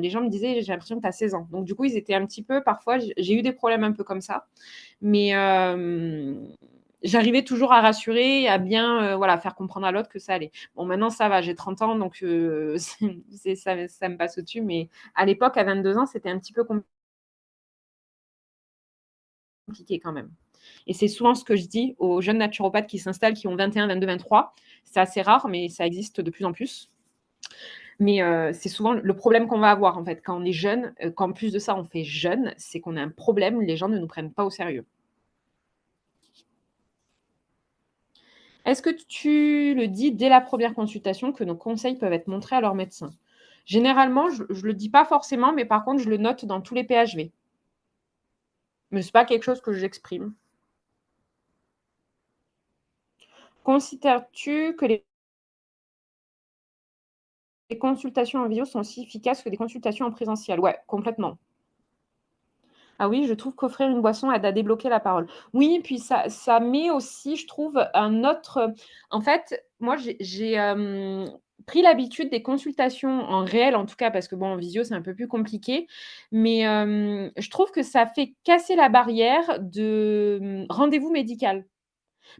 Les gens me disaient: «J'ai l'impression que tu as 16 ans». Donc du coup, ils étaient un petit peu parfois j'ai eu des problèmes un peu comme ça, mais j'arrivais toujours à rassurer et à bien, voilà, faire comprendre à l'autre que ça allait. Bon, maintenant ça va, j'ai 30 ans donc c'est ça me passe au-dessus, mais à l'époque, à 22 ans, c'était un petit peu compliqué quand même. Et c'est souvent ce que je dis aux jeunes naturopathes qui s'installent, qui ont 21, 22, 23. C'est assez rare, mais ça existe de plus en plus. Mais c'est souvent le problème qu'on va avoir, en fait, quand on est jeune, qu'en plus de ça, on fait jeune, c'est qu'on a un problème, les gens ne nous prennent pas au sérieux. Est-ce que tu le dis dès la première consultation que nos conseils peuvent être montrés à leur médecin? Généralement, je le dis pas forcément, mais par contre, je le note dans tous les PHV. Mais c'est pas quelque chose que j'exprime. Considères-tu que les consultations en visio sont aussi efficaces que des consultations en présentiel? Ouais, complètement. Ah oui, je trouve qu'offrir une boisson aide à débloquer la parole. Oui, puis ça met aussi, je trouve, un autre, en fait, moi, j'ai pris l'habitude des consultations en réel, en tout cas, parce que bon, en visio, c'est un peu plus compliqué, mais je trouve que ça fait casser la barrière de, rendez-vous médical.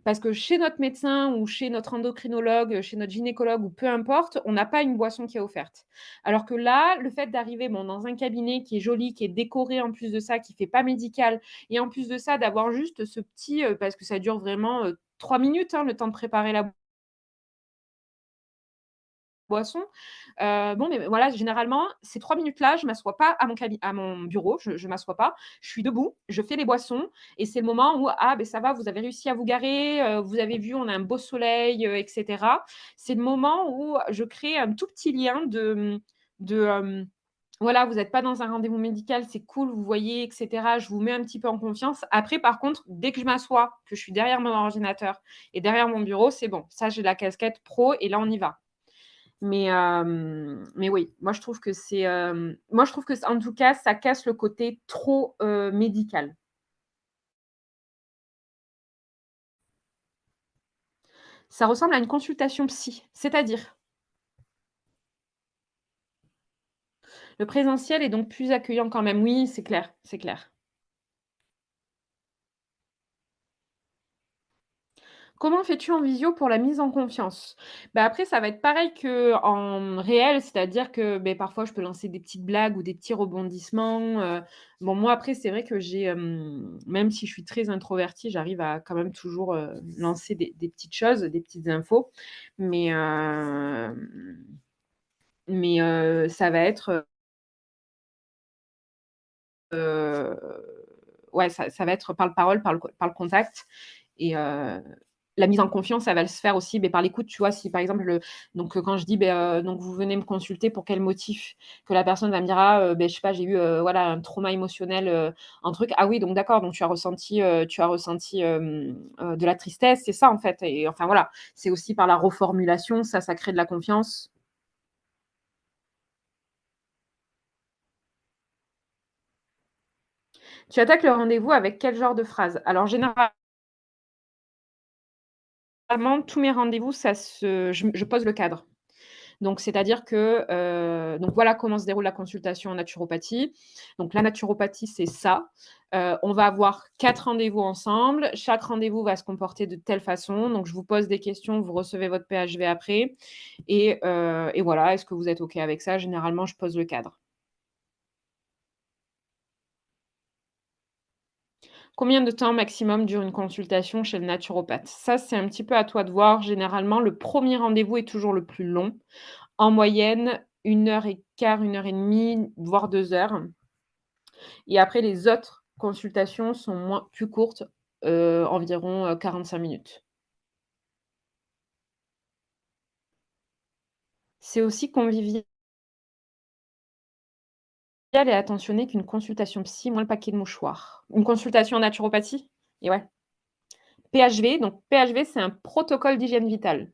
Parce que chez notre médecin ou chez notre endocrinologue, chez notre gynécologue ou peu importe, on n'a pas une boisson qui est offerte. Alors que là, le fait d'arriver, bon, dans un cabinet qui est joli, qui est décoré en plus de ça, qui fait pas médical et en plus de ça, d'avoir juste ce petit, parce que ça dure vraiment, 3 minutes, hein, le temps de préparer la boisson. Bon, mais voilà, généralement, ces 3 minutes-là, je m'assois pas à mon bureau, je m'assois pas. Je suis debout, je fais les boissons et c'est le moment où: «Ah beh, ça va, vous avez réussi à vous garer, vous avez vu, on a un beau soleil», et cetera. C'est le moment où je crée un tout petit lien de, voilà, vous êtes pas dans un rendez-vous médical, c'est cool, vous voyez et cetera. Je vous mets un petit peu en confiance. Après, par contre, dès que je m'assois, que je suis derrière mon ordinateur et derrière mon bureau, c'est bon. Ça, j'ai la casquette pro et là, on y va. Mais oui, moi je trouve que en tout cas, ça casse le côté trop, médical. Ça ressemble à une consultation psy, c'est-à-dire? Le présentiel est donc plus accueillant quand même. Oui, c'est clair, c'est clair. Comment fais-tu en visio pour la mise en confiance? Bah, après ça va être pareil qu'en réel, c'est-à-dire que, beh, parfois je peux lancer des petites blagues ou des petits rebondissements, bon moi après c'est vrai que même si je suis très introvertie, j'arrive à quand même toujours, lancer des petites choses, des petites infos. Mais ça va être, heu, ouais ça va être par le parole, par le contact et la mise en confiance, elle va se faire aussi, beh, par l'écoute, tu vois? Si par exemple, quand je dis: «Beh, donc vous venez me consulter pour quel motif?» que la personne va me dire: «Ah, beh, je sais pas, j'ai eu, voilà, un trauma émotionnel, un truc». «Ah oui, donc d'accord, donc tu as ressenti, de la tristesse, c'est ça en fait?» et enfin voilà, c'est aussi par la reformulation, ça crée de la confiance. Tu attaques le rendez-vous avec quel genre de phrase? Alors généralement, tous mes rendez-vous, je pose le cadre. Donc, c'est-à-dire que, donc voilà comment se déroule la consultation en naturopathie. Donc la naturopathie, c'est ça. On va avoir 4 rendez-vous ensemble. Chaque rendez-vous va se comporter de telle façon. Donc je vous pose des questions, vous recevez votre PHV après et voilà. Est-ce que vous êtes OK avec ça? Généralement, je pose le cadre. Combien de temps maximum dure une consultation chez le naturopathe? Ça, c'est un petit peu à toi de voir. Généralement, le premier rendez-vous est toujours le plus long. En moyenne, 1 heure et quart, 1 heure et demie, voire 2 heures. Et après les autres consultations sont plus courtes, environ, 45 minutes. C'est aussi convivial et attentionné qu'une consultation psy, moins le paquet de mouchoirs. Une consultation en naturopathie? Et ouais. PHV, donc PHV, c'est un protocole d'hygiène vitale.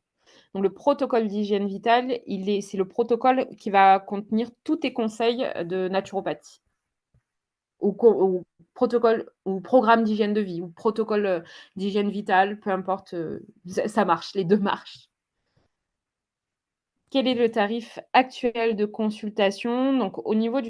Donc le protocole d'hygiène vitale, c'est le protocole qui va contenir tous tes conseils, de naturopathie ou protocole ou programme d'hygiène de vie ou protocole, d'hygiène vitale, peu importe, ça marche, les 2 marchent. Quel est le tarif actuel de consultation? Donc au niveau du